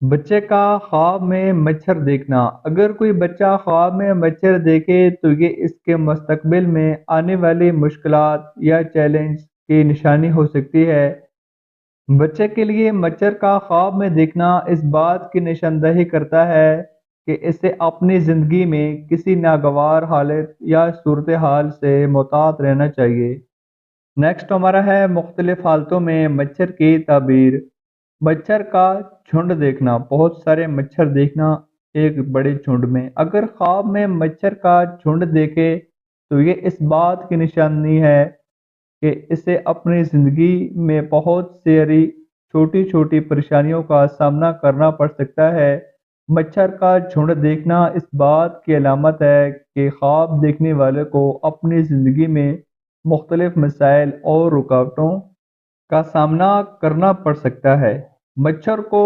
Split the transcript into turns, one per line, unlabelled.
بچے کا خواب میں مچھر دیکھنا۔ اگر کوئی بچہ خواب میں مچھر دیکھے تو یہ اس کے مستقبل میں آنے والی مشکلات یا چیلنج کی نشانی ہو سکتی ہے۔ بچے کے لیے مچھر کا خواب میں دیکھنا اس بات کی نشاندہی کرتا ہے کہ اسے اپنی زندگی میں کسی ناگوار حالت یا صورتحال سے محتاط رہنا چاہیے۔ نیکسٹ ہمارا ہے مختلف حالتوں میں مچھر کی تعبیر۔ مچھر کا جھنڈ دیکھنا، بہت سارے مچھر دیکھنا ایک بڑے جھنڈ میں۔ اگر خواب میں مچھر کا جھنڈ دیکھے تو یہ اس بات کی نشانی ہے کہ اسے اپنی زندگی میں بہت ساری چھوٹی چھوٹی پریشانیوں کا سامنا کرنا پڑ سکتا ہے۔ مچھر کا جھنڈ دیکھنا اس بات کی علامت ہے کہ خواب دیکھنے والے کو اپنی زندگی میں مختلف مسائل اور رکاوٹوں کا سامنا کرنا پڑ سکتا ہے۔ مچھر کو